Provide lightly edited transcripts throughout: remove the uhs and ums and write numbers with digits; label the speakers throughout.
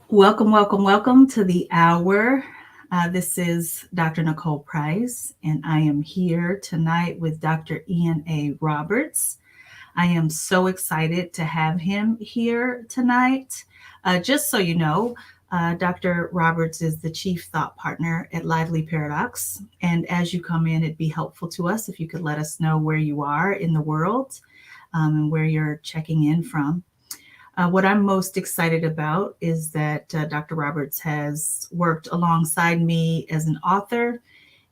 Speaker 1: Welcome, welcome, welcome to the hour. This is Dr. Nicole Price, and I am here tonight with Dr. Ian A. Roberts. I am so excited to have him here tonight. Just so you know, Dr. Roberts is the Chief Thought Partner at Lively Paradox. And as you come in, it'd be helpful to us if you could let us know where you are in the world and where you're checking in from. What I'm most excited about is that Dr. Roberts has worked alongside me as an author.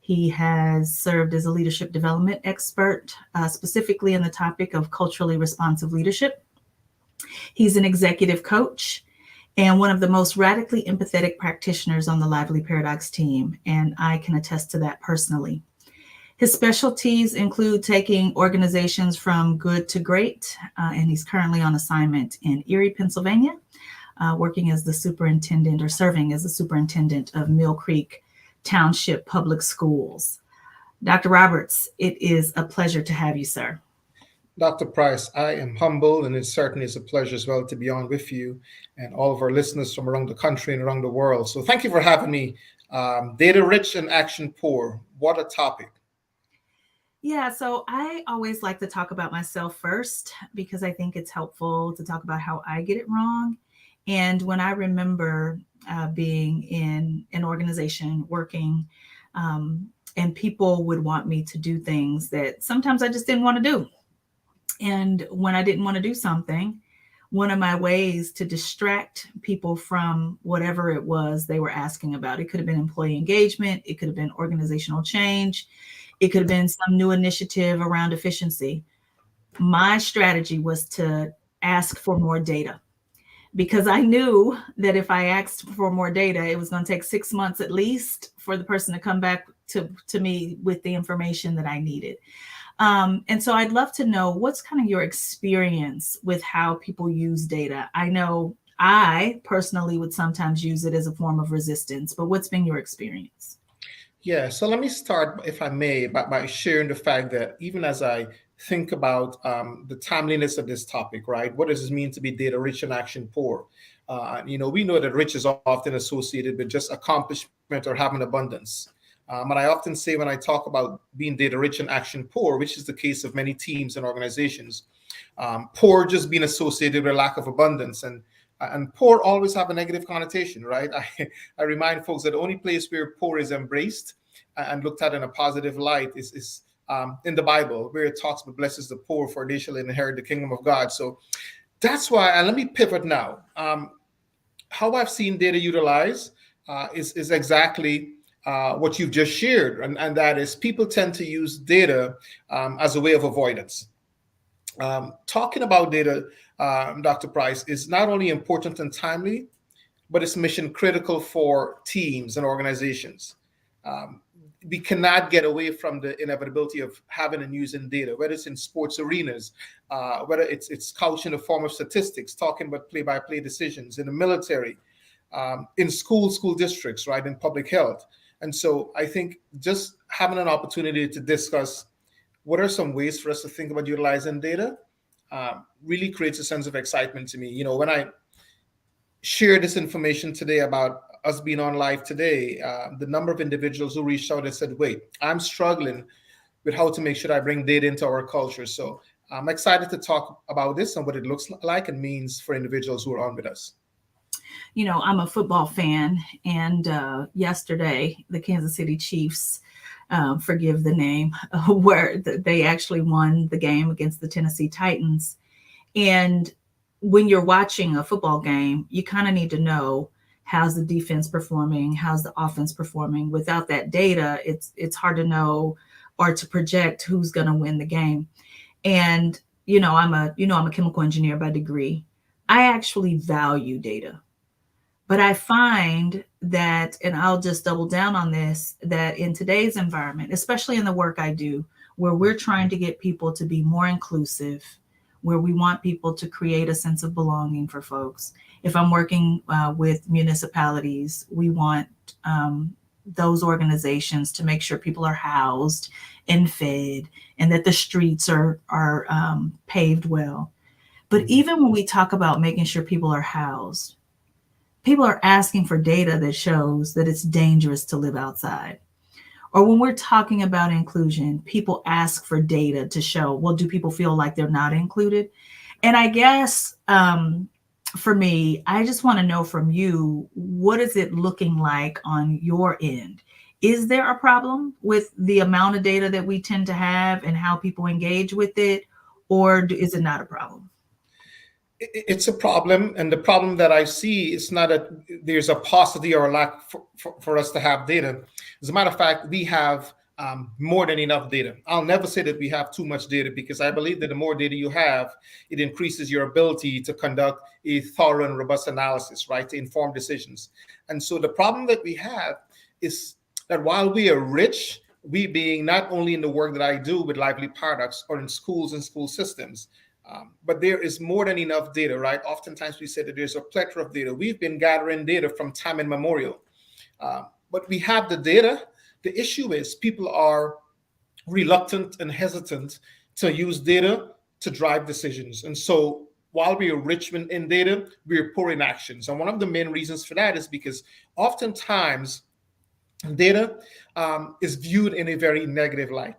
Speaker 1: He has served as a leadership development expert, specifically in the topic of culturally responsive leadership. He's an executive coach and one of the most radically empathetic practitioners on the Lively Paradox team, and I can attest to that personally. His specialties include taking organizations from good to great, and he's currently on assignment in Erie, Pennsylvania, working as the superintendent or serving as the superintendent of Mill Creek Township Public Schools. Dr. Roberts, it is a pleasure to have you, sir.
Speaker 2: Dr. Price, I am humbled, and it certainly is a pleasure as well to be on with you and all of our listeners from around the country and around the world. So, thank you for having me. Data rich and action poor. What a topic.
Speaker 1: Yeah, so I always like to talk about myself first because I think it's helpful to talk about how I get it wrong. And when I remember being in an organization working, and people would want me to do things that sometimes I just didn't want to do. And when I didn't want to do something, one of my ways to distract people from whatever it was they were asking about, it could have been employee engagement, it could have been organizational change, it could have been some new initiative around efficiency. My strategy was to ask for more data because I knew that if I asked for more data, it was going to take 6 months at least for the person to come back to me with the information that I needed. And so I'd love to know what's kind of your experience with how people use data. I know I personally would sometimes use it as a form of resistance, but what's been your experience?
Speaker 2: Yeah, so let me start, if I may, by sharing the fact that even as I think about the timeliness of this topic, right? What does it mean to be data rich and action poor? We know that rich is often associated with just accomplishment or having abundance. And I often say when I talk about being data rich and action poor, which is the case of many teams and organizations, poor just being associated with a lack of abundance. And poor always have a negative connotation, right? I remind folks that the only place where poor is embraced and looked at in a positive light is in the Bible, where it talks about blesses the poor, for they shall inherit the kingdom of God. So that's why, and let me pivot now. How I've seen data utilized is exactly what you've just shared, and that is people tend to use data as a way of avoidance. Talking about data, Dr. Price, is not only important and timely, but it's mission critical for teams and organizations. Um, we cannot get away from the inevitability of having and using data, whether it's in sports arenas, whether it's couched in the form of statistics, talking about play-by-play decisions in the military, in school districts, right, in public health. And so I think just having an opportunity to discuss what are some ways for us to think about utilizing data really creates a sense of excitement to me. When I share this information today about us being on live today, the number of individuals who reached out and said, wait, I'm struggling with how to make sure I bring data into our culture. So I'm excited to talk about this and what it looks like and means for individuals who are on with us.
Speaker 1: I'm a football fan, and yesterday the Kansas City Chiefs, forgive the name, where they actually won the game against the Tennessee Titans. And when you're watching a football game, you kind of need to know how's the defense performing, how's the offense performing. Without that data, it's hard to know or to project who's going to win the game. And I'm a chemical engineer by degree. I actually value data. But I find that, and I'll just double down on this, that in today's environment, especially in the work I do, where we're trying to get people to be more inclusive, where we want people to create a sense of belonging for folks. If I'm working with municipalities, we want those organizations to make sure people are housed and fed and that the streets are paved well. But even when we talk about making sure people are housed, people are asking for data that shows that it's dangerous to live outside. Or when we're talking about inclusion, people ask for data to show, well, do people feel like they're not included? And I guess for me, I just want to know from you, what is it looking like on your end? Is there a problem with the amount of data that we tend to have and how people engage with it? Or is it not a problem?
Speaker 2: It's a problem, and the problem that I see is not that there's a paucity or a lack for us to have data. As a matter of fact, we have more than enough data. I'll never say that we have too much data, because I believe that the more data you have, it increases your ability to conduct a thorough and robust analysis, right, to inform decisions. And so the problem that we have is that while we are rich, we being not only in the work that I do with Lively Products or in schools and school systems, but there is more than enough data, right? Oftentimes we say that there's a plethora of data. We've been gathering data from time immemorial, but we have the data. The issue is people are reluctant and hesitant to use data to drive decisions. And so while we are rich in data, we are poor in actions. And one of the main reasons for that is because oftentimes data is viewed in a very negative light.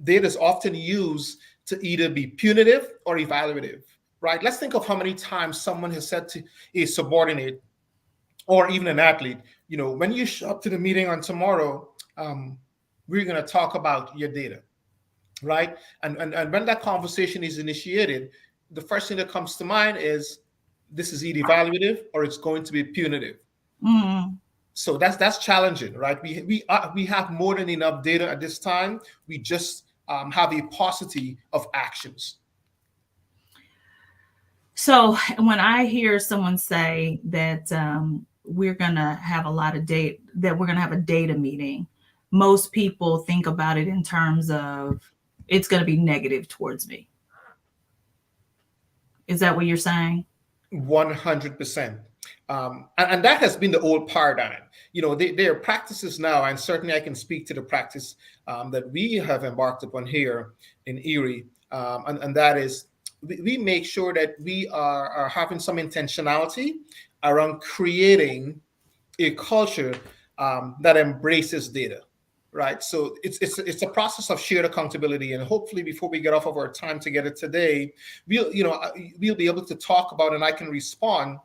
Speaker 2: Data is often used to either be punitive or evaluative, right? Let's think of how many times someone has said to a subordinate or even an athlete, when you show up to the meeting on tomorrow, we're going to talk about your data, right? And when that conversation is initiated, the first thing that comes to mind is this is either evaluative or it's going to be punitive.
Speaker 1: Mm.
Speaker 2: So that's challenging, right? We have more than enough data at this time. We just have a paucity of actions.
Speaker 1: So when I hear someone say that we're going to have a lot of data, that we're going to have a data meeting, most people think about it in terms of it's going to be negative towards me. Is that what you're saying?
Speaker 2: 100%. And that has been the old paradigm. There are practices now, and certainly I can speak to the practice that we have embarked upon here in Erie, and that is we make sure that we are having some intentionality around creating a culture that embraces data, right? So it's a process of shared accountability, and hopefully before we get off of our time together today, we'll be able to talk about, and I can respond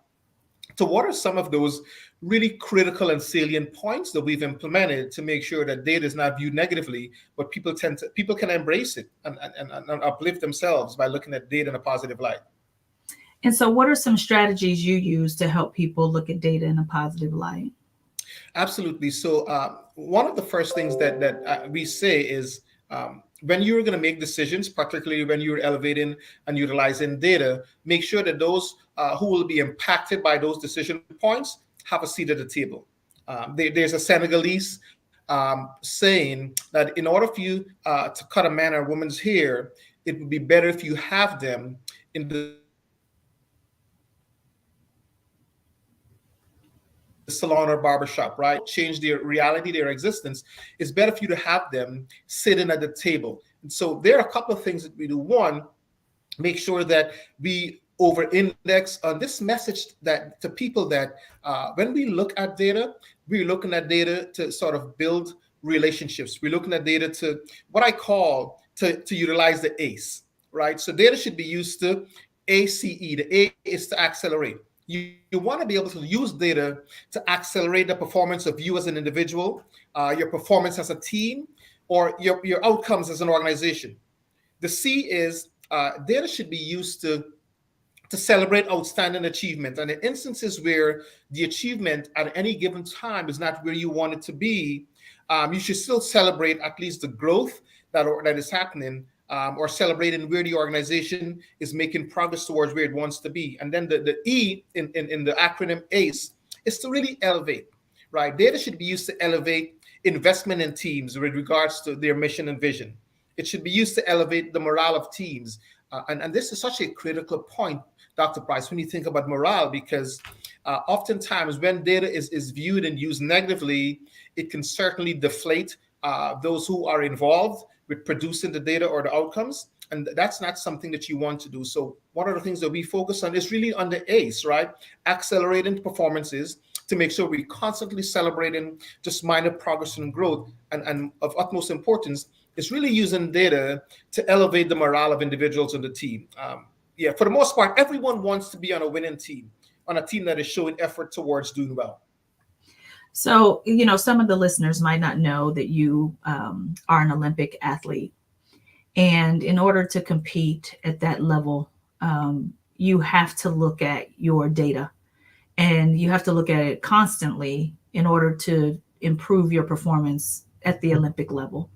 Speaker 2: to what are some of those really critical and salient points that we've implemented to make sure that data is not viewed negatively, but people can embrace it and uplift themselves by looking at data in a positive light.
Speaker 1: And so what are some strategies you use to help people look at data in a positive light?
Speaker 2: Absolutely. So one of the first things that we say is when you're going to make decisions, particularly when you're elevating and utilizing data, make sure that those who will be impacted by those decision points have a seat at the table. There's a Senegalese saying that in order for you to cut a man or woman's hair, it would be better if you have them in the salon or barbershop, right? Change their reality, their existence. It's better for you to have them sitting at the table. And so there are a couple of things that we do. One, make sure that we over-index on this message that to people that when we look at data, we're looking at data to sort of build relationships. We're looking at data to what I call to utilize the ACE, right? So data should be used to ACE. The A is to accelerate. You want to be able to use data to accelerate the performance of you as an individual, your performance as a team, or your outcomes as an organization. The C is data should be used to celebrate outstanding achievement. And in instances where the achievement at any given time is not where you want it to be, you should still celebrate at least the growth that is happening, or celebrating where the organization is making progress towards where it wants to be. And then the E in the acronym ACE is to really elevate, right? Data should be used to elevate investment in teams with regards to their mission and vision. It should be used to elevate the morale of teams. And this is such a critical point, Dr. Price, when you think about morale, because oftentimes when data is viewed and used negatively, it can certainly deflate those who are involved with producing the data or the outcomes. And that's not something that you want to do. So one of the things that we focus on is really on the ACE, right? Accelerating performances to make sure we're constantly celebrating just minor progress and growth. And of utmost importance is really using data to elevate the morale of individuals in the team. Yeah, for the most part, everyone wants to be on a winning team, on a team that is showing effort towards doing well.
Speaker 1: So, some of the listeners might not know that you are an Olympic athlete. And in order to compete at that level, you have to look at your data, and you have to look at it constantly in order to improve your performance at the Olympic level.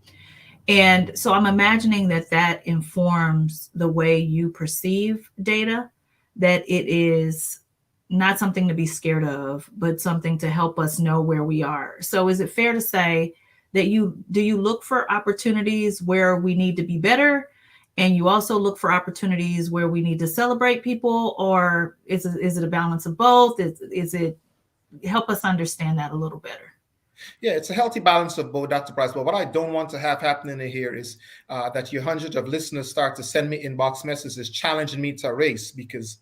Speaker 1: And so I'm imagining that informs the way you perceive data, that it is not something to be scared of, but something to help us know where we are. So is it fair to say that do you look for opportunities where we need to be better, and you also look for opportunities where we need to celebrate people, or is it a balance of both? Is it help us understand that a little better?
Speaker 2: Yeah, it's a healthy balance of both, Dr. Price. But what I don't want to have happening here is that your hundreds of listeners start to send me inbox messages challenging me to a race, because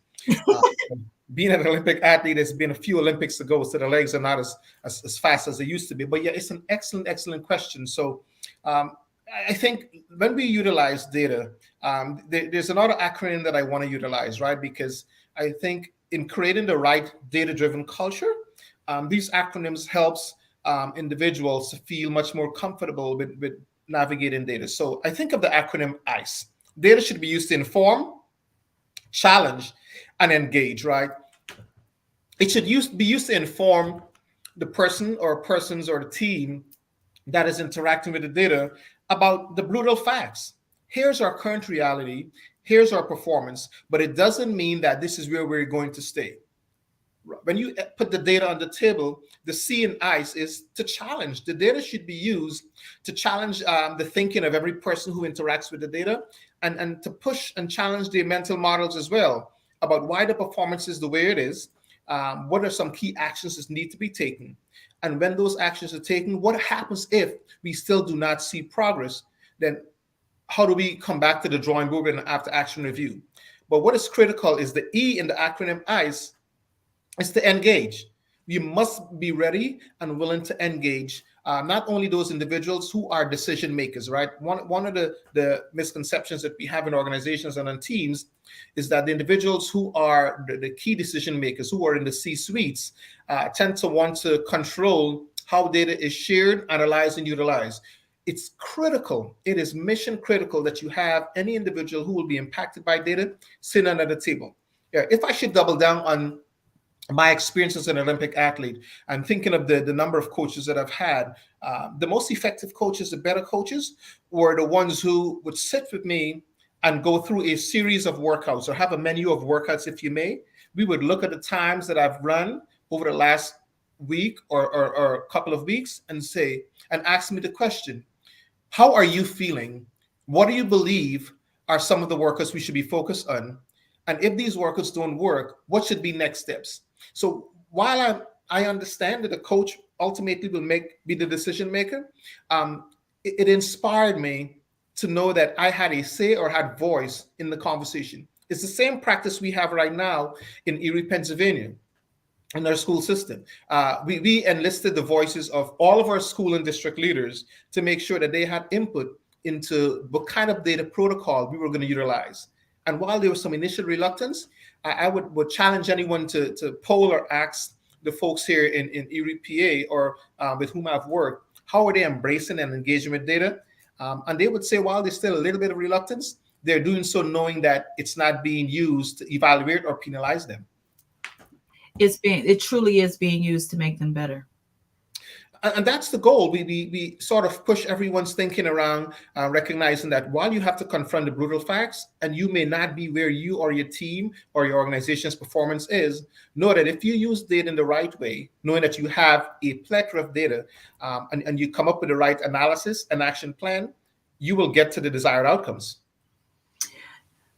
Speaker 2: being an Olympic athlete has been a few Olympics ago, so the legs are not as fast as they used to be. But yeah, it's an excellent question. So I think when we utilize data, there's another acronym that I want to utilize, right? Because I think in creating the right data-driven culture, these acronyms helps individuals to feel much more comfortable with navigating data. So I think of the acronym ICE. Data should be used to inform, challenge, and engage, right? It should be used to inform the person or persons or the team that is interacting with the data about the brutal facts. Here's our current reality, here's our performance, but it doesn't mean that this is where we're going to stay. When you put the data on the table, the C in ICE is to challenge. The data should be used to challenge the thinking of every person who interacts with the data, and to push and challenge their mental models as well about why the performance is the way it is, what are some key actions that need to be taken, and when those actions are taken, what happens if we still do not see progress? Then how do we come back to the drawing board and after action review? But what is critical is the E in the acronym ICE is to engage. You must be ready and willing to engage not only those individuals who are decision makers, right? One of the misconceptions that we have in organizations and on teams is that the individuals who are the key decision makers, who are in the C-suites, tend to want to control how data is shared, analyzed, and utilized. It's critical. It is mission critical that you have any individual who will be impacted by data sitting under the table. Yeah, if I should double down on my experience as an Olympic athlete, I'm thinking of the number of coaches that I've had. The most effective coaches, the better coaches, were the ones who would sit with me and go through a series of workouts, or have a menu of workouts, if you may. We would look at the times that I've run over the last week or a couple of weeks and ask me the question, how are you feeling? What do you believe are some of the workouts we should be focused on? And if these workouts don't work, what should be next steps? So while I understand that the coach ultimately will be the decision maker, it inspired me to know that I had a say or had voice in the conversation. It's the same practice we have right now in Erie, Pennsylvania, in our school system. We enlisted the voices of all of our school and district leaders to make sure that they had input into what kind of data protocol we were going to utilize. And while there was some initial reluctance, I would challenge anyone to poll or ask the folks here in Erie, PA, or with whom I've worked, how are they embracing and engaging with data? And they would say, while there's still a little bit of reluctance, they're doing so knowing that it's not being used to evaluate or penalize them.
Speaker 1: It truly is being used to make them better.
Speaker 2: And that's the goal. We sort of push everyone's thinking around recognizing that while you have to confront the brutal facts, and you may not be where you or your team or your organization's performance is, know that if you use data in the right way, knowing that you have a plethora of data, and you come up with the right analysis and action plan, you will get to the desired outcomes.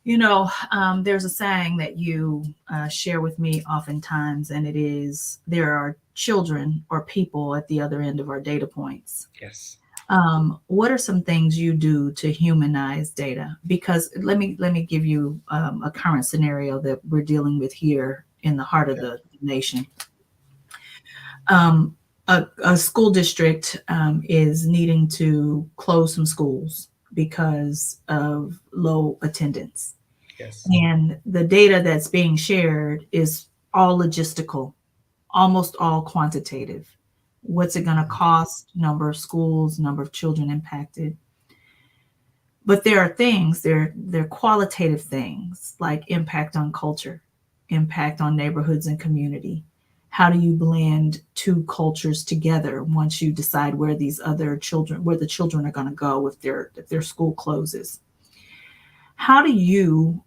Speaker 1: There's a saying that you share with me oftentimes, and it is, there are children or people at the other end of our data points.
Speaker 2: Yes.
Speaker 1: What are some things you do to humanize data? Because let me give you a current scenario that we're dealing with here in the heart of
Speaker 2: Yeah.
Speaker 1: the nation. Um, a school district is needing to close some schools because of low attendance.
Speaker 2: Yes.
Speaker 1: And the data that's being shared is all logistical, almost all quantitative. What's it going to cost? Number of schools, number of children impacted. But there are things, they're qualitative things like impact on culture, impact on neighborhoods and community. How do you blend two cultures together once you decide where these other children, where the children are going to go if their school closes? How do you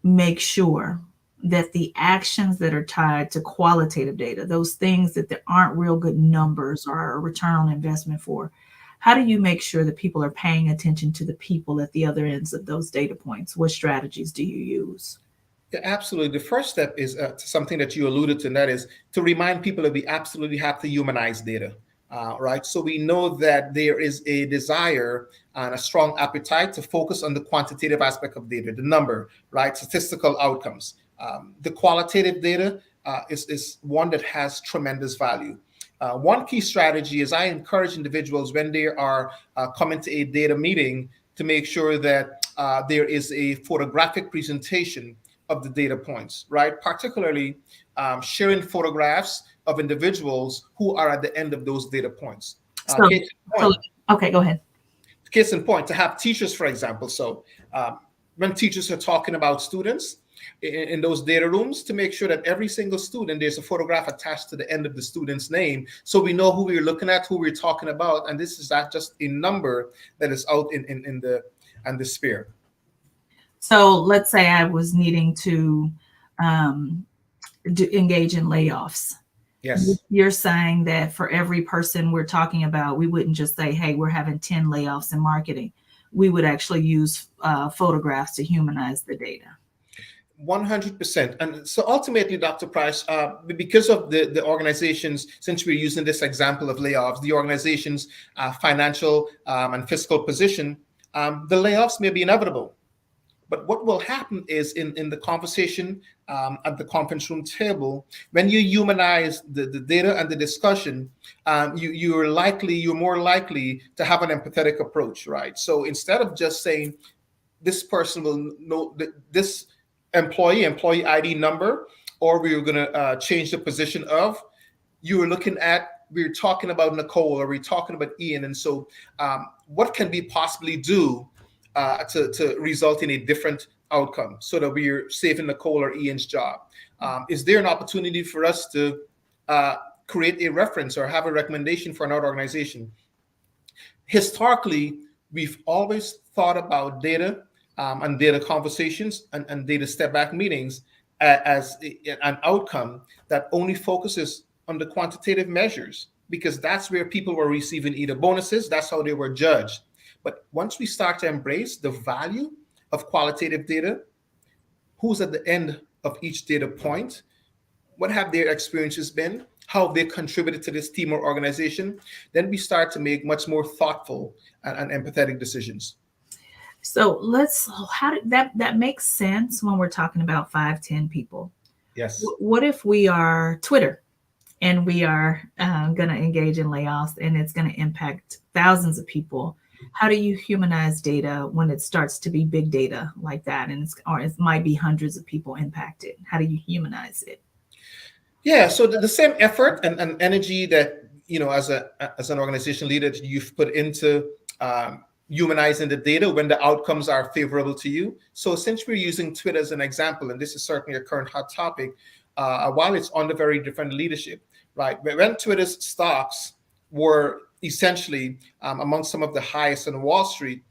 Speaker 1: make sure that the actions that are tied to qualitative data, those things that there aren't real good numbers or a return on investment for, how do you make sure that people are paying attention to the people at the other ends of those data points? What strategies do you use?
Speaker 2: Yeah, absolutely. The first step is something that you alluded to, and that is to remind people that we absolutely have to humanize data, right? So we know that there is a desire and a strong appetite to focus on the quantitative aspect of data, the number, right? Statistical outcomes. The qualitative data is one that has tremendous value. One key strategy is I encourage individuals when they are coming to a data meeting to make sure that there is a photographic presentation of the data points, right? Particularly sharing photographs of individuals who are at the end of those data points.
Speaker 1: So,
Speaker 2: Case in
Speaker 1: so
Speaker 2: point,
Speaker 1: okay, go ahead.
Speaker 2: case in point, to have teachers, for example. So when teachers are talking about students in those data rooms, to make sure that every single student, there's a photograph attached to the end of the student's name, so we know who we're looking at, who we're talking about, and this is not just a number that is out in the sphere.
Speaker 1: So let's say I was needing to um, engage in layoffs.
Speaker 2: Yes.
Speaker 1: You're saying that for every person we're talking about, we wouldn't just say, hey, we're having 10 layoffs in marketing. We would actually use photographs to humanize the data.
Speaker 2: 100%. And so ultimately, Dr. Price, because of the organizations, since we're using this example of layoffs, the organization's financial and fiscal position, the layoffs may be inevitable. But what will happen is in the conversation at the conference room table, when you humanize the data and the discussion, you're more likely to have an empathetic approach, right? So instead of just saying this person will know this employee ID number, or we're going to change the position of, you were looking at, we're talking about Nicole, or we're talking about Ian. And so what can we possibly do to result in a different outcome so that we're saving Nicole or Ian's job? Is there an opportunity for us to create a reference or have a recommendation for another organization? Historically, we've always thought about data and data conversations and data step back meetings as an outcome that only focuses on the quantitative measures, because that's where people were receiving either bonuses, that's how they were judged. But once we start to embrace the value of qualitative data, who's at the end of each data point, what have their experiences been, how have they contributed to this team or organization, then we start to make much more thoughtful and empathetic decisions.
Speaker 1: So how did that makes sense when we're talking about 5, 10 people.
Speaker 2: Yes.
Speaker 1: What if we are Twitter and we are going to engage in layoffs and it's going to impact thousands of people? How do you humanize data when it starts to be big data like that, and or it might be hundreds of people impacted? How do you humanize it?
Speaker 2: Yeah, so the same effort and energy that, as an organization leader, you've put into humanizing the data when the outcomes are favorable to you. So since we're using Twitter as an example, and this is certainly a current hot topic, while it's under very different leadership, right? When Twitter's stocks were essentially among some of the highest on Wall Street,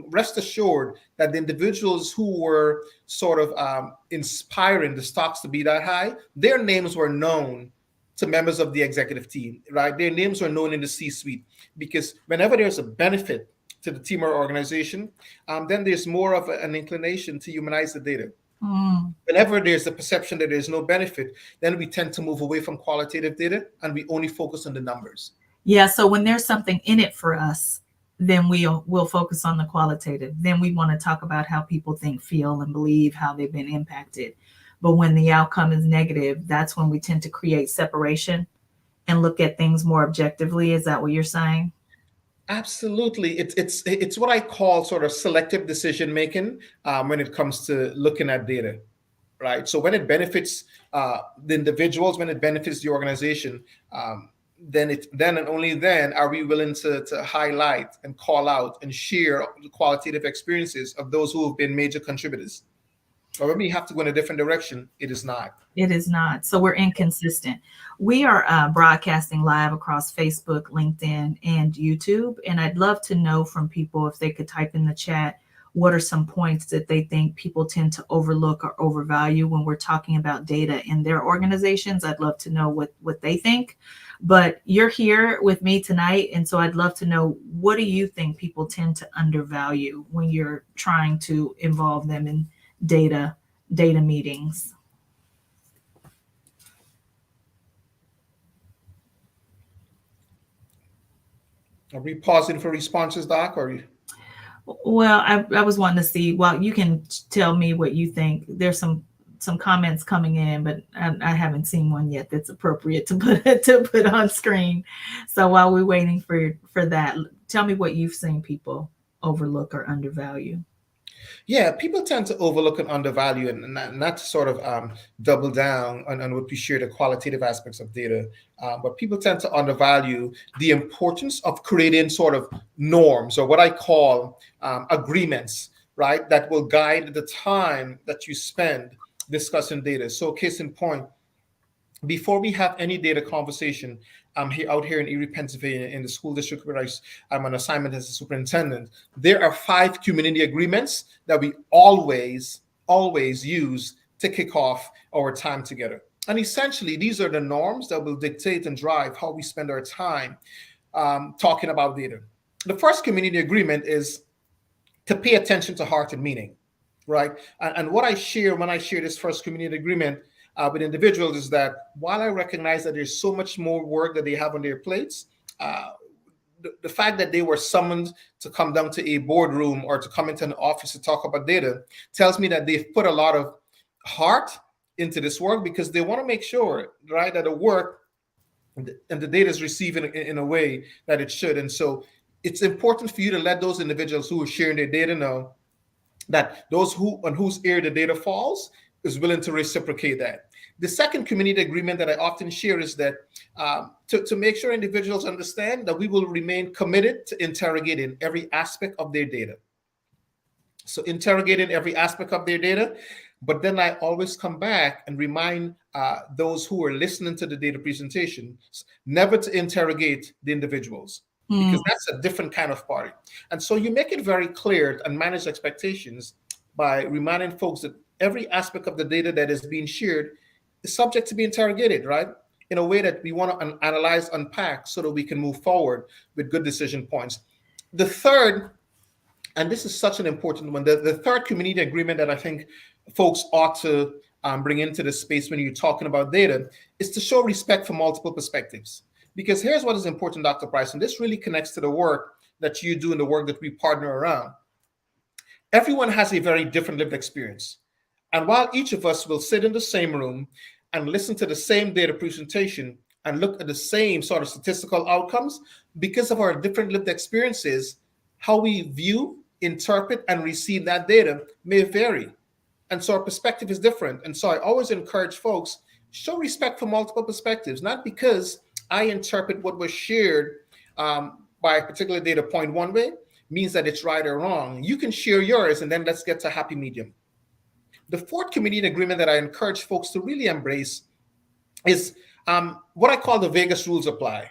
Speaker 2: rest assured that the individuals who were sort of inspiring the stocks to be that high, their names were known to members of the executive team, right? Their names were known in the C-suite, because whenever there's a benefit to the team or organization, then there's more of an inclination to humanize the data. Whenever there's a perception that there's no benefit, then we tend to move away from qualitative data and we only focus on the numbers.
Speaker 1: Yeah, so when there's something in it for us, then we'll focus on the qualitative. Then we want to talk about how people think, feel, and believe, how they've been impacted. But when the outcome is negative, that's when we tend to create separation and look at things more objectively. Is that what you're saying?
Speaker 2: Absolutely. It's what I call sort of selective decision making when it comes to looking at data, right? So when it benefits the individuals, when it benefits the organization, then and only then are we willing to highlight and call out and share the qualitative experiences of those who have been major contributors. But when we have to go in a different direction, it is not.
Speaker 1: It is not. So we're inconsistent. We are broadcasting live across Facebook, LinkedIn, and YouTube. And I'd love to know from people if they could type in the chat what are some points that they think people tend to overlook or overvalue when we're talking about data in their organizations. I'd love to know what they think. But you're here with me tonight. And so I'd love to know, what do you think people tend to undervalue when you're trying to involve them in data meetings?
Speaker 2: Are we pausing for responses, Doc? Or
Speaker 1: Well, I was wanting to see. Well, you can tell me what you think. There's some comments coming in, but I haven't seen one yet that's appropriate to put on screen. So while we're waiting for that, tell me what you've seen people overlook or undervalue.
Speaker 2: Yeah, people tend to overlook and undervalue, and not to sort of double down on what we share the qualitative aspects of data, but people tend to undervalue the importance of creating sort of norms, or what I call agreements, right, that will guide the time that you spend discussing data. So case in point, before we have any data conversation, I'm out here in Erie, Pennsylvania, in the school district where I'm on assignment as a superintendent. There are 5 community agreements that we always use to kick off our time together. And essentially, these are the norms that will dictate and drive how we spend our time talking about data. The first community agreement is to pay attention to heart and meaning, right? And what I share when I share this first community agreement with individuals is that while I recognize that there's so much more work that they have on their plates, the fact that they were summoned to come down to a boardroom or to come into an office to talk about data tells me that they've put a lot of heart into this work, because they want to make sure, right, that the work and the data is received in a way that it should. And so it's important for you to let those individuals who are sharing their data know that those on whose ear the data falls is willing to reciprocate that. The second community agreement that I often share is that to make sure individuals understand that we will remain committed to interrogating every aspect of their data. So interrogating every aspect of their data, but then I always come back and remind those who are listening to the data presentation never to interrogate the individuals, because that's a different kind of party. And so you make it very clear and manage expectations by reminding folks that every aspect of the data that is being shared is subject to be interrogated, right? In a way that we want to analyze, unpack, so that we can move forward with good decision points. The third, and this is such an important one, the third community agreement that I think folks ought to bring into the space when you're talking about data is to show respect for multiple perspectives. Because here's what is important, Dr. Price, and this really connects to the work that you do and the work that we partner around. Everyone has a very different lived experience. And while each of us will sit in the same room and listen to the same data presentation and look at the same sort of statistical outcomes, because of our different lived experiences, how we view, interpret, and receive that data may vary. And so our perspective is different. And so I always encourage folks, show respect for multiple perspectives, not because I interpret what was shared by a particular data point one way means that it's right or wrong. You can share yours, and then let's get to happy medium. The fourth community agreement that I encourage folks to really embrace is what I call the Vegas rules apply,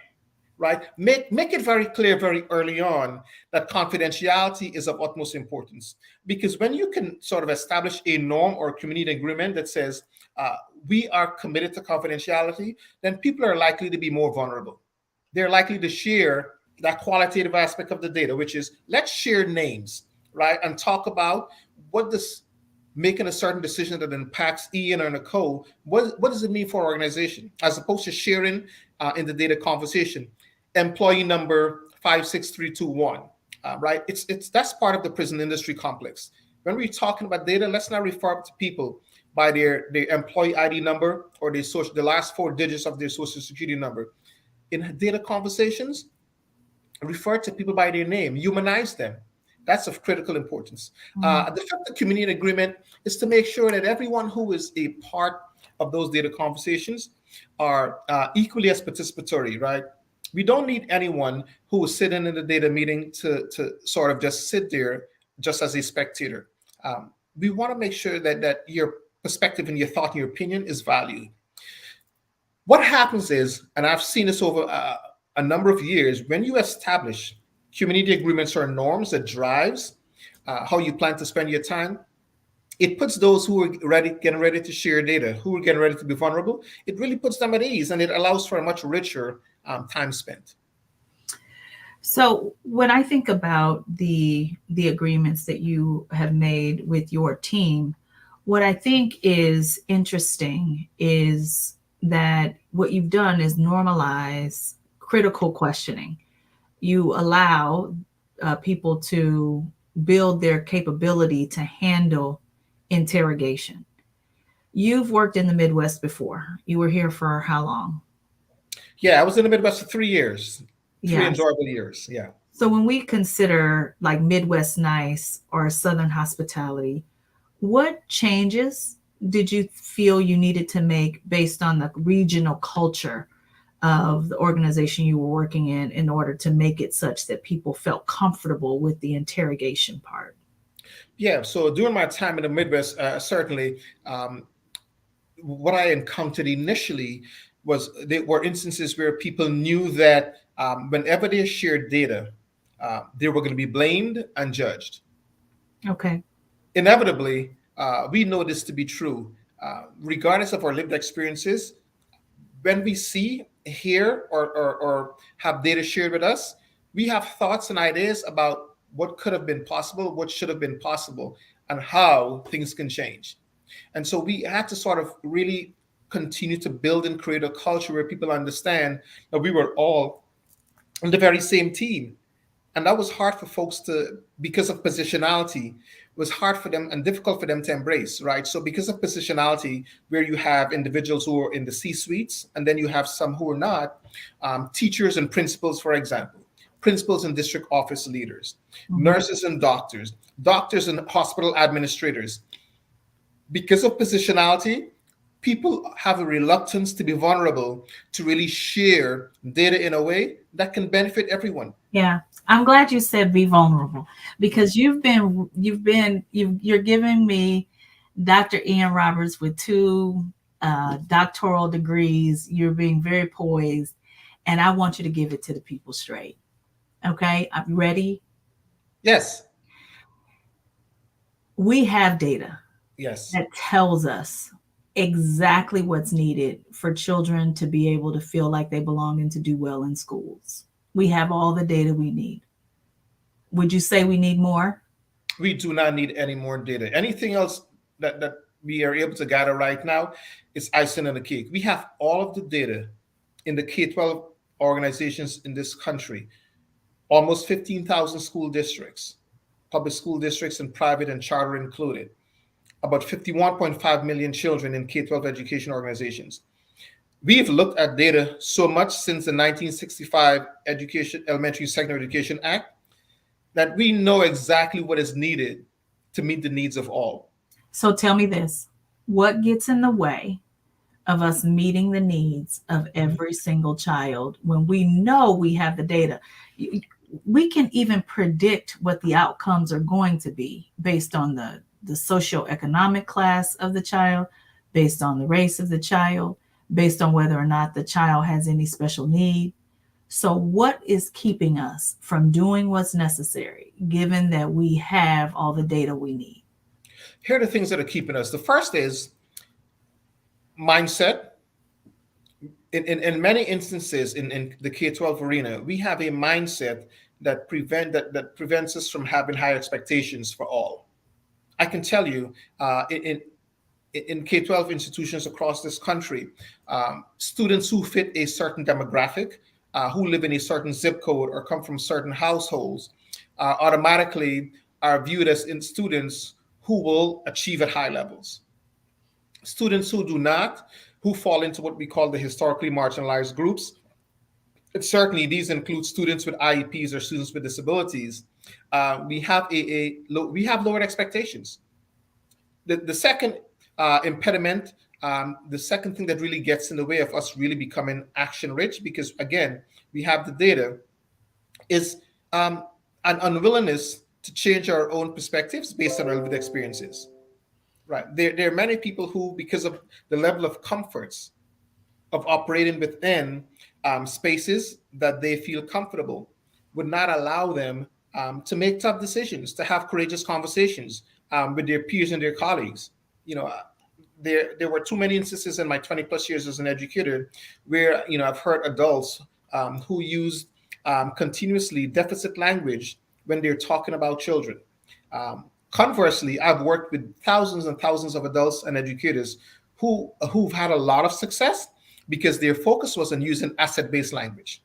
Speaker 2: right? Make it very clear very early on that confidentiality is of utmost importance. Because when you can sort of establish a norm or a community agreement that says we are committed to confidentiality, then people are likely to be more vulnerable. They're likely to share that qualitative aspect of the data, which is let's share names, right? And talk about what this making a certain decision that impacts Ian or Nicole, what does it mean for our organization, as opposed to sharing in the data conversation, employee number 56321, right? It's that's part of the prison industry complex. When we're talking about data, let's not refer to people by their employee ID number or the last four digits of their social security number. In data conversations, refer to people by their name, humanize them. That's of critical importance. The fifth community agreement is to make sure that everyone who is a part of those data conversations are equally as participatory, right? We don't need anyone who is sitting in the data meeting to sort of just sit there just as a spectator. We want to make sure that your perspective and your thought and your opinion is valued. What happens is, and I've seen this over a number of years, when you establish community agreements or norms that drives how you plan to spend your time, it puts those who are getting ready to share data, who are getting ready to be vulnerable, it really puts them at ease, and it allows for a much richer time spent.
Speaker 1: So when I think about the agreements that you have made with your team, what I think is interesting is that what you've done is normalize critical questioning. You allow people to build their capability to handle interrogation. You've worked in the Midwest before. You were here for how long?
Speaker 2: Yeah, I was in the Midwest for 3 years, three
Speaker 1: Yeah.
Speaker 2: enjoyable years. Yeah.
Speaker 1: So when we consider like Midwest Nice or Southern hospitality, what changes did you feel you needed to make based on the regional culture of the organization you were working in order to make it such that people felt comfortable with the interrogation part?
Speaker 2: Yeah, so during my time in the Midwest, certainly what I encountered initially was there were instances where people knew that whenever they shared data, they were going to be blamed and judged.
Speaker 1: Okay.
Speaker 2: Inevitably, we know this to be true. Regardless of our lived experiences, when we see, hear, or have data shared with us, we have thoughts and ideas about what could have been possible, what should have been possible, and how things can change. And so we had to sort of really continue to build and create a culture where people understand that we were all on the very same team. And that was hard for folks to, because of positionality, was hard for them and difficult for them to embrace, right? So because of positionality, where you have individuals who are in the C-suites, and then you have some who are not, teachers and principals, for example, principals and district office leaders, nurses and doctors, doctors and hospital administrators. Because of positionality, people have a reluctance to be vulnerable, to really share data in a way that can benefit everyone.
Speaker 1: Yeah. I'm glad you said be vulnerable, because you're giving me Dr. Ian Roberts with two doctoral degrees. You're being very poised, and I want you to give it to the people straight. Okay. I'm ready.
Speaker 2: Yes.
Speaker 1: We have data
Speaker 2: Yes.
Speaker 1: that tells us exactly what's needed for children to be able to feel like they belong and to do well in schools. We have all the data we need. Would you say we need more?
Speaker 2: We do not need any more data. Anything else that we are able to gather right now is icing on the cake. We have all of the data in the K-12 organizations in this country, almost 15,000 school districts, public school districts and private and charter included, about 51.5 million children in K-12 education organizations. We've looked at data so much since the 1965 Elementary and Secondary Education Act that we know exactly what is needed to meet the needs of all.
Speaker 1: So tell me this, what gets in the way of us meeting the needs of every single child when we know we have the data? We can even predict what the outcomes are going to be based on the socioeconomic class of the child, based on the race of the child, based on whether or not the child has any special need. So what is keeping us from doing what's necessary, given that we have all the data we need?
Speaker 2: Here are the things that are keeping us. The first is mindset. In many instances in the K-12 arena, we have a mindset that prevents us from having high expectations for all. I can tell you, in K-12 institutions across this country, students who fit a certain demographic, who live in a certain zip code or come from certain households, automatically are viewed as in students who will achieve at high levels. Students who do not, who fall into what we call the historically marginalized groups, and certainly these include students with IEPs or students with disabilities, we have we have lowered expectations. The second impediment, the second thing that really gets in the way of us really becoming action rich, because again, we have the data, is an unwillingness to change our own perspectives based on our lived experiences. Right. There are many people who, because of the level of comforts of operating within spaces that they feel comfortable, would not allow them to make tough decisions, to have courageous conversations with their peers and their colleagues. You know, there were too many instances in my 20 plus years as an educator where, you know, I've heard adults who used continuously deficit language when they're talking about children. Conversely, I've worked with thousands and thousands of adults and educators who've had a lot of success because their focus was on using asset-based language,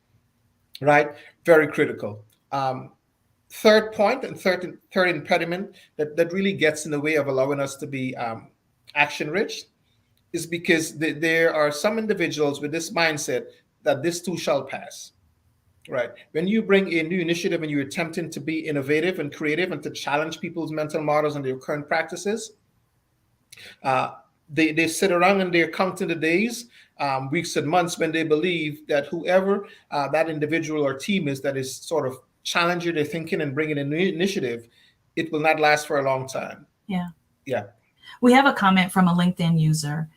Speaker 2: right? Very critical. Third point and third impediment that really gets in the way of allowing us to be action-rich is because there are some individuals with this mindset that this too shall pass. Right. When you bring a new initiative and you're attempting to be innovative and creative and to challenge people's mental models and their current practices, they sit around and they're counting the days, weeks and months when they believe that whoever that individual or team is that is sort of challenging their thinking and bringing a new initiative, it will not last for a long time.
Speaker 1: Yeah.
Speaker 2: Yeah.
Speaker 1: We have a comment from a LinkedIn user.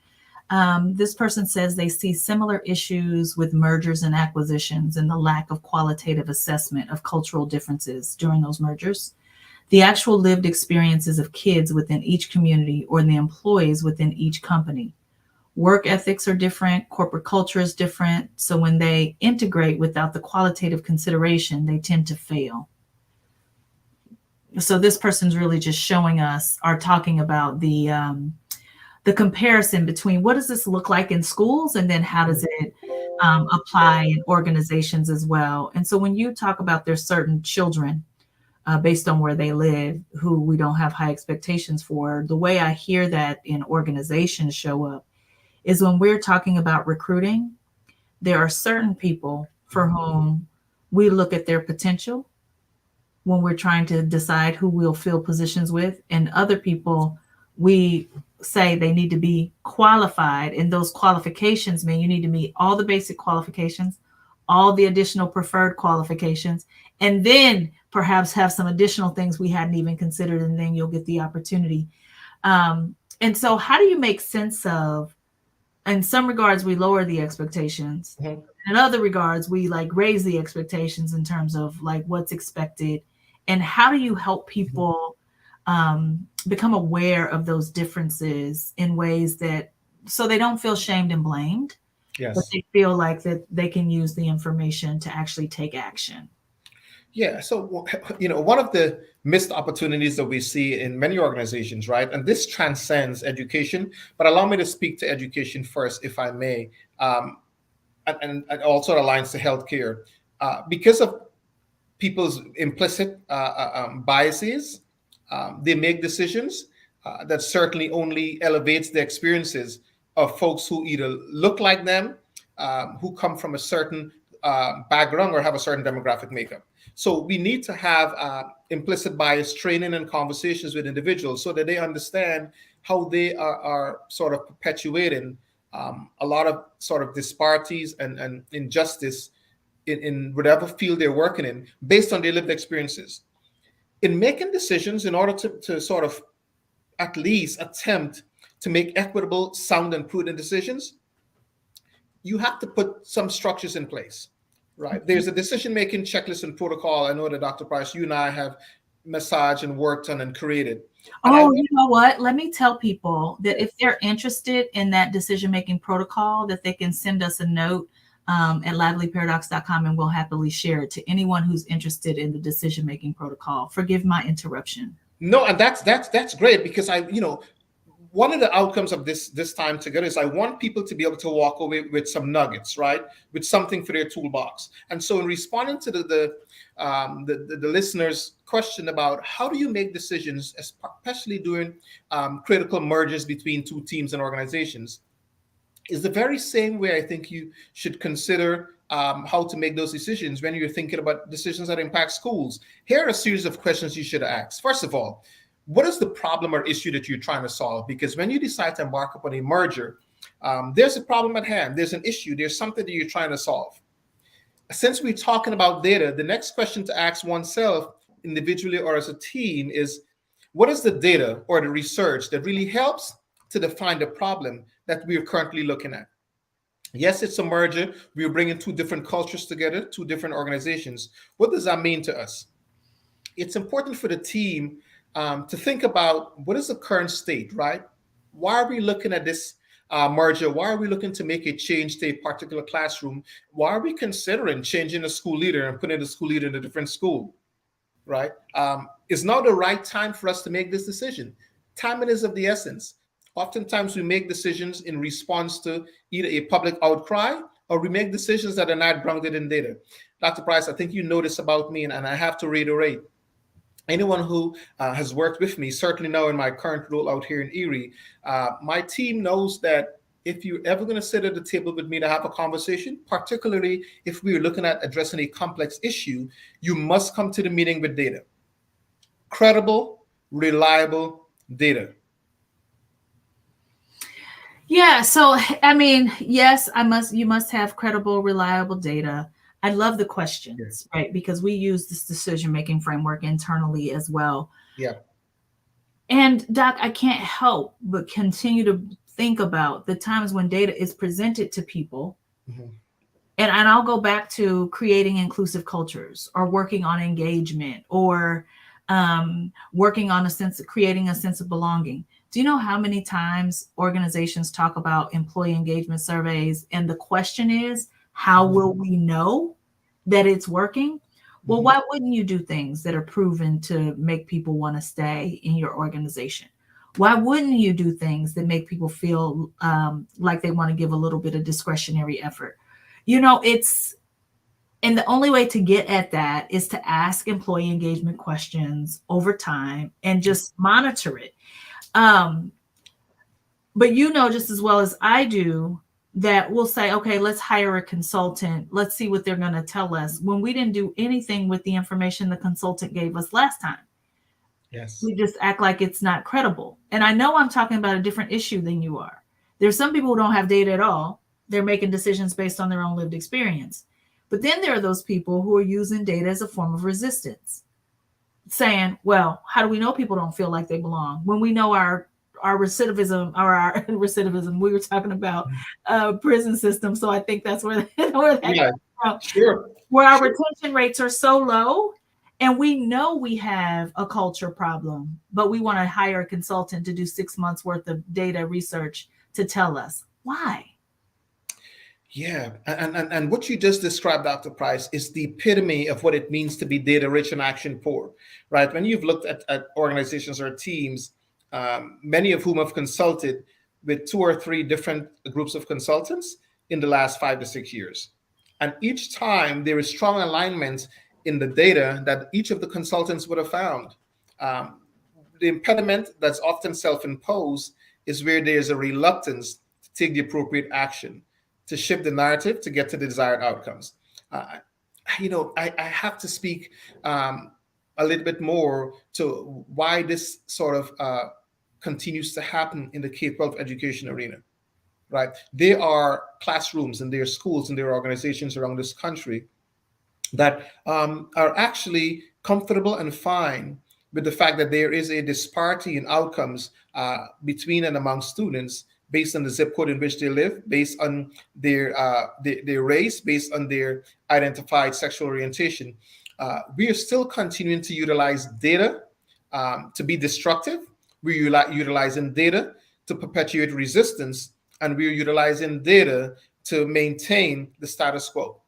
Speaker 1: This person says they see similar issues with mergers and acquisitions and the lack of qualitative assessment of cultural differences during those mergers. The actual lived experiences of kids within each community or the employees within each company. Work ethics are different, corporate culture is different. So when they integrate without the qualitative consideration, they tend to fail. So this person's really just showing us, are talking about the comparison between what does this look like in schools and then how does it apply in organizations as well. And so when you talk about there's certain children based on where they live who we don't have high expectations for, the way I hear that in organizations show up is when we're talking about recruiting, there are certain people for whom we look at their potential when we're trying to decide who we'll fill positions with, and other people we say they need to be qualified, and those qualifications mean you need to meet all the basic qualifications, all the additional preferred qualifications, and then perhaps have some additional things we hadn't even considered, and then you'll get the opportunity. And so how do you make sense of, in some regards, we lower the expectations. Mm-hmm. In other regards, we like raise the expectations in terms of like what's expected, and how do you help people become aware of those differences in ways that so they don't feel shamed and blamed,
Speaker 2: yes,
Speaker 1: but they feel like that they can use the information to actually take action.
Speaker 2: Yeah. So, you know, one of the missed opportunities that we see in many organizations, right? And this transcends education, but allow me to speak to education first, if I may, and also aligns to healthcare. Because of people's implicit biases, they make decisions that certainly only elevates the experiences of folks who either look like them, who come from a certain background or have a certain demographic makeup. So we need to have implicit bias training and conversations with individuals so that they understand how they are sort of perpetuating a lot of sort of disparities and injustice in whatever field they're working in based on their lived experiences. In making decisions, in order to sort of at least attempt to make equitable, sound, and prudent decisions, you have to put some structures in place, right? Mm-hmm. There's a decision-making checklist and protocol. I know that Dr. Price, you and I have massaged and worked on and created.
Speaker 1: And you know what? Let me tell people that if they're interested in that decision-making protocol, that they can send us a note at livelyparadox.com, and we'll happily share it to anyone who's interested in the decision-making protocol. Forgive my interruption.
Speaker 2: No, and that's great, because one of the outcomes of this time together is I want people to be able to walk away with some nuggets, right? With something for their toolbox. And so in responding to the listener's question about how do you make decisions, especially during critical mergers between two teams and organizations, is the very same way I think you should consider how to make those decisions when you're thinking about decisions that impact schools. Here are a series of questions you should ask. First of all, what is the problem or issue that you're trying to solve? Because when you decide to embark upon a merger, there's a problem at hand, there's an issue, there's something that you're trying to solve. Since we're talking about data, the next question to ask oneself individually or as a team is, what is the data or the research that really helps to define the problem that we're currently looking at? Yes, it's a merger. We're bringing two different cultures together, two different organizations. What does that mean to us? It's important for the team to think about what is the current state, right? Why are we looking at this merger? Why are we looking to make a change to a particular classroom? Why are we considering changing a school leader and putting the school leader in a different school, right? Is now the right time for us to make this decision? Timing is of the essence. Oftentimes we make decisions in response to either a public outcry or we make decisions that are not grounded in data. Dr. Price, I think you know this about me, and I have to reiterate. Anyone who has worked with me, certainly now in my current role out here in Erie, my team knows that if you're ever going to sit at the table with me to have a conversation, particularly if we're looking at addressing a complex issue, you must come to the meeting with data. Credible, reliable data.
Speaker 1: Yeah, so I mean, yes, you must have credible, reliable data. I love the questions, right? Because we use this decision-making framework internally as well.
Speaker 2: Yeah.
Speaker 1: And Doc, I can't help but continue to think about the times when data is presented to people. Mm-hmm. And I'll go back to creating inclusive cultures or working on engagement or working on creating a sense of belonging. Do you know how many times organizations talk about employee engagement surveys? And the question is, how will we know that it's working? Well, why wouldn't you do things that are proven to make people want to stay in your organization? Why wouldn't you do things that make people feel like they want to give a little bit of discretionary effort? And the only way to get at that is to ask employee engagement questions over time and just monitor it. But just as well as I do that we'll say, okay, let's hire a consultant. Let's see what they're going to tell us when we didn't do anything with the information the consultant gave us last time.
Speaker 2: Yes.
Speaker 1: We just act like it's not credible. And I know I'm talking about a different issue than you are. There's some people who don't have data at all. They're making decisions based on their own lived experience. But then there are those people who are using data as a form of resistance, saying, well, how do we know people don't feel like they belong when we know our recidivism we were talking about prison system. So I think that's where that comes from.
Speaker 2: Sure.
Speaker 1: Where our retention rates are so low and we know we have a culture problem, but we want to hire a consultant to do 6 months worth of data research to tell us why.
Speaker 2: Yeah, and what you just described, Dr. Price, is the epitome of what it means to be data rich and action poor, right? When you've looked at organizations or teams, many of whom have consulted with 2 or 3 different groups of consultants in the last 5 to 6 years. And each time there is strong alignment in the data that each of the consultants would have found. The impediment that's often self-imposed is where there's a reluctance to take the appropriate action, to shift the narrative to get to the desired outcomes. I have to speak a little bit more to why this sort of continues to happen in the K-12 education arena, right? There are classrooms and there are schools and there are organizations around this country that are actually comfortable and fine with the fact that there is a disparity in outcomes between and among students based on the zip code in which they live, based on their race, based on their identified sexual orientation. We are still continuing to utilize data to be destructive. We're utilizing data to perpetuate resistance, and we're utilizing data to maintain the status quo.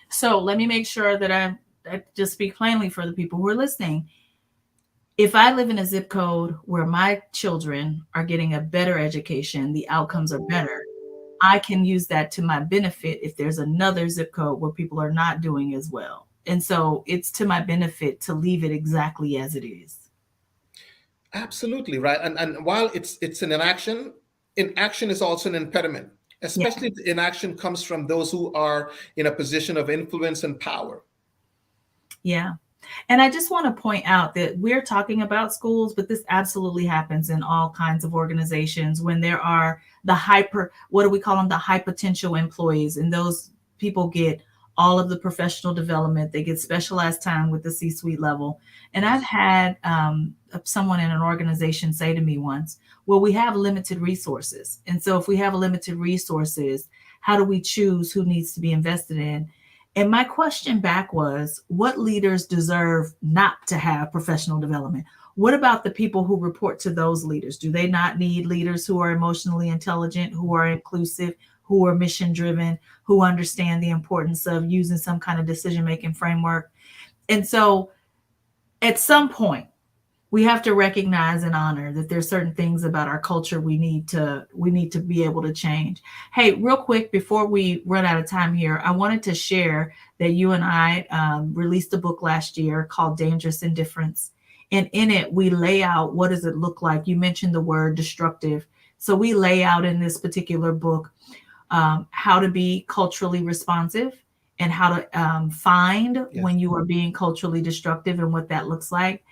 Speaker 1: So let me make sure that I just speak plainly for the people who are listening. If I live in a zip code where my children are getting a better education, the outcomes are better, I can use that to my benefit if there's another zip code where people are not doing as well. And so it's to my benefit to leave it exactly as it is.
Speaker 2: Absolutely right. And while it's an inaction is also an impediment,
Speaker 1: Yeah.
Speaker 2: especially if the inaction comes from those who are in a position of influence and power.
Speaker 1: Yeah. And I just want to point out that we're talking about schools, but this absolutely happens in all kinds of organizations when there are the hyper, what do we call them? The high potential employees. And those people get all of the professional development, they get specialized time with the C suite level. And I've had someone in an organization say to me once, well, we have limited resources. And so if we have limited resources, how do we choose who needs to be invested in? And my question back was, what leaders deserve not to have professional development? What about the people who report to those leaders? Do they not need leaders who are emotionally intelligent, who are inclusive, who are mission driven, who understand the importance of using some kind of decision making framework? And so at some point, we have to recognize and honor that there's certain things about our culture we need to be able to change. Hey, real quick before we run out of time here, I wanted to share that you and I released a book last year called Dangerous Indifference, and in it we lay out what does it look like. You mentioned the word destructive, so we lay out in this particular book how to be culturally responsive and how to find
Speaker 2: Yes.
Speaker 1: when you are being culturally destructive and what that looks like.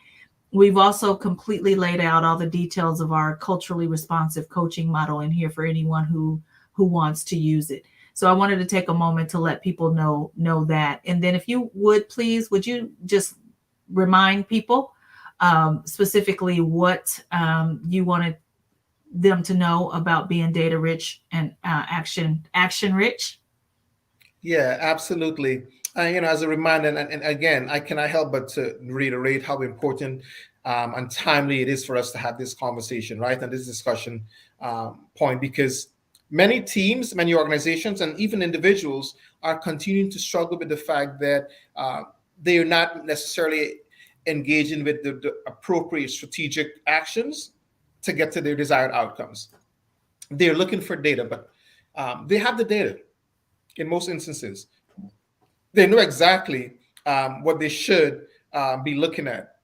Speaker 1: We've also completely laid out all the details of our culturally responsive coaching model in here for anyone who wants to use it. So I wanted to take a moment to let people know that. And then if you would please, would you just remind people specifically what you wanted them to know about being data rich and action rich?
Speaker 2: Yeah, absolutely. As a reminder, and again, I cannot help but to reiterate how important and timely it is for us to have this conversation, right? And this discussion point, because many teams, many organizations, and even individuals are continuing to struggle with the fact that they are not necessarily engaging with the appropriate strategic actions to get to their desired outcomes. They're looking for data, but they have the data in most instances. They know exactly what they should be looking at.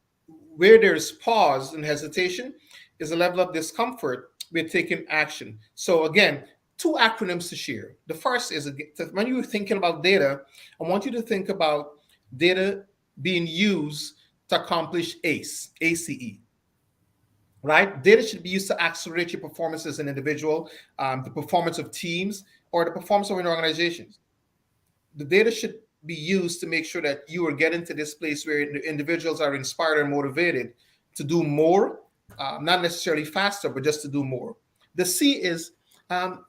Speaker 2: Where there's pause and hesitation is a level of discomfort with taking action. So again, two acronyms to share. The first is when you're thinking about data, I want you to think about data being used to accomplish ACE, right? Data should be used to accelerate your performance as an individual, the performance of teams, or the performance of an organization. The data should be used to make sure that you are getting to this place where the individuals are inspired and motivated to do more, not necessarily faster, but just to do more. The C is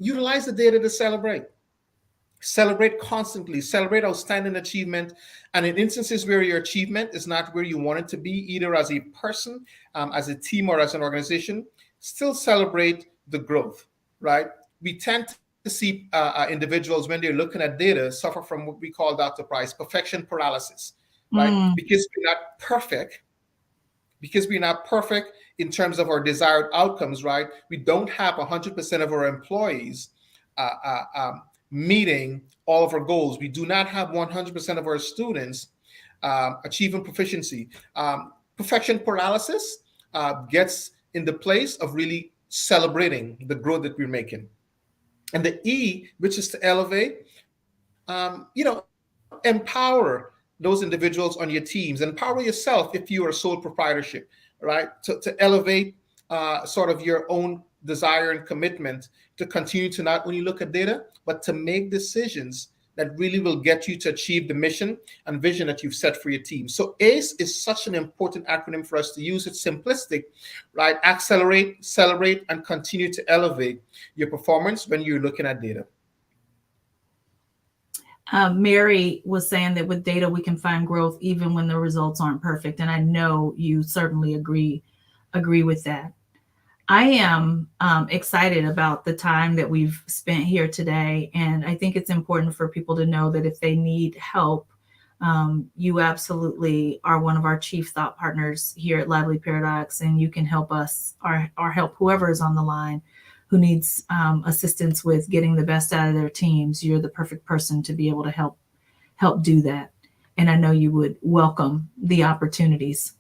Speaker 2: utilize the data to celebrate. Celebrate constantly, celebrate outstanding achievement. And in instances where your achievement is not where you want it to be, either as a person, as a team, or as an organization, still celebrate the growth, right? We tend to see individuals, when they're looking at data, suffer from what we call, Dr. Price, perfection paralysis, right?
Speaker 1: Mm.
Speaker 2: Because we're not perfect in terms of our desired outcomes, right? We don't have 100% of our employees meeting all of our goals. We do not have 100% of our students achieving proficiency. Perfection paralysis gets in the place of really celebrating the growth that we're making. And the E, which is to elevate, empower those individuals on your teams, empower yourself if you are a sole proprietorship, right? To elevate sort of your own desire and commitment to continue to not only look at data, but to make decisions that really will get you to achieve the mission and vision that you've set for your team. So ACE is such an important acronym for us to use. It's simplistic, right? Accelerate, celebrate, and continue to elevate your performance when you're looking at data.
Speaker 1: Mary was saying that with data, we can find growth even when the results aren't perfect. And I know you certainly agree with that. I am excited about the time that we've spent here today. And I think it's important for people to know that if they need help You absolutely are one of our chief thought partners here at Lively Paradox, and you can help us or help whoever is on the line who needs assistance with getting the best out of their teams. You're the perfect person to be able to help do that. And I know you would welcome the opportunities.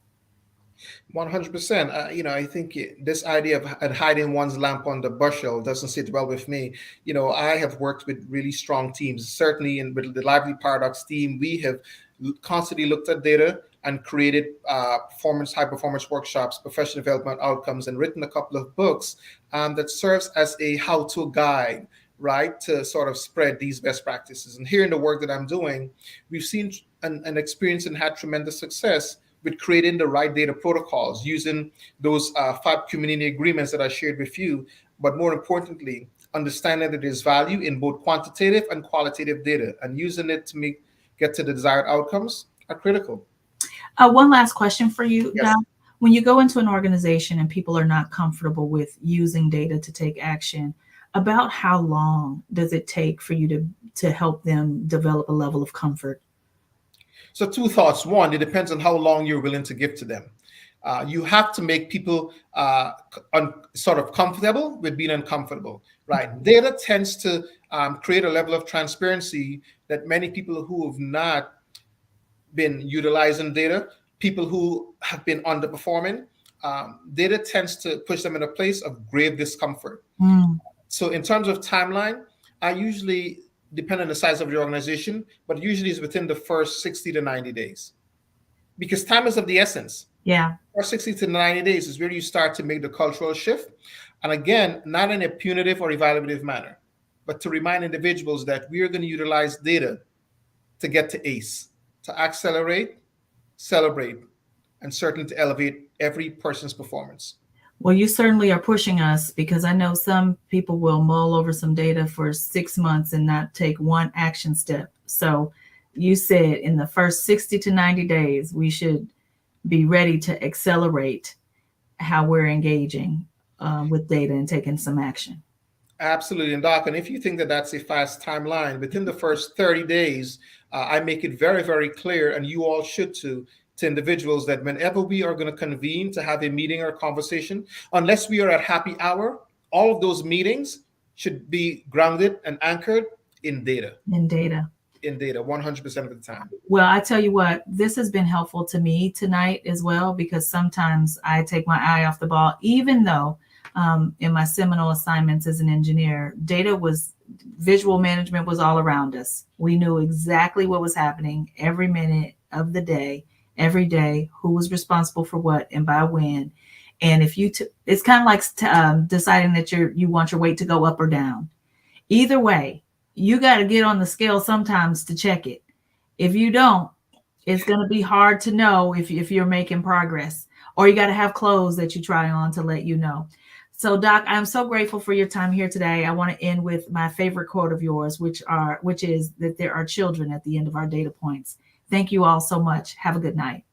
Speaker 2: 100%. I think this idea of hiding one's lamp on the bushel doesn't sit well with me. I have worked with really strong teams. Certainly, with the Lively Paradox team, we have constantly looked at data and created high performance workshops, professional development outcomes, and written a couple of books that serves as a how-to guide, right, to sort of spread these best practices. And here in the work that I'm doing, we've seen and experienced and had tremendous success with creating the right data protocols, using those 5 community agreements that I shared with you, but more importantly, understanding that there's value in both quantitative and qualitative data, and using it to get to the desired outcomes are critical.
Speaker 1: One last question for you,
Speaker 2: Yes.
Speaker 1: Doc. When you go into an organization and people are not comfortable with using data to take action, about how long does it take for you to help them develop a level of comfort?
Speaker 2: So 2 thoughts. One, it depends on how long you're willing to give to them. You have to make people sort of comfortable with being uncomfortable, right? Data tends to create a level of transparency that many people who have not been utilizing data, people who have been underperforming, data tends to push them in a place of grave discomfort. So in terms of timeline, I usually depend on the size of your organization, but usually it's within the first 60 to 90 days, because time is of the essence.
Speaker 1: Yeah.
Speaker 2: First 60 to 90 days is where you start to make the cultural shift. And again, not in a punitive or evaluative manner, but to remind individuals that we are going to utilize data to get to ACE, to accelerate, celebrate, and certainly to elevate every person's performance.
Speaker 1: Well, you certainly are pushing us, because I know some people will mull over some data for 6 months and not take one action step. So you said in the first 60 to 90 days, we should be ready to accelerate how we're engaging with data and taking some action.
Speaker 2: Absolutely. And Doc, and if you think that that's a fast timeline, within the first 30 days, I make it very, very clear, and you all should too, to individuals, that whenever we are going to convene to have a meeting or a conversation, unless we are at happy hour, all of those meetings should be grounded and anchored in data.
Speaker 1: In data.
Speaker 2: 100% of the time.
Speaker 1: Well, I tell you what, this has been helpful to me tonight as well, because sometimes I take my eye off the ball, even though in my seminal assignments as an engineer, visual management was all around us. We knew exactly what was happening every minute of the day, every day, who was responsible for what and by when. And if it's kind of like deciding that you want your weight to go up or down. Either way, you got to get on the scale sometimes to check it. If you don't, it's going to be hard to know if you're making progress, or you got to have clothes that you try on to let you know. So, Doc, I'm so grateful for your time here today. I want to end with my favorite quote of yours, which is that there are children at the end of our data points. Thank you all so much. Have a good night.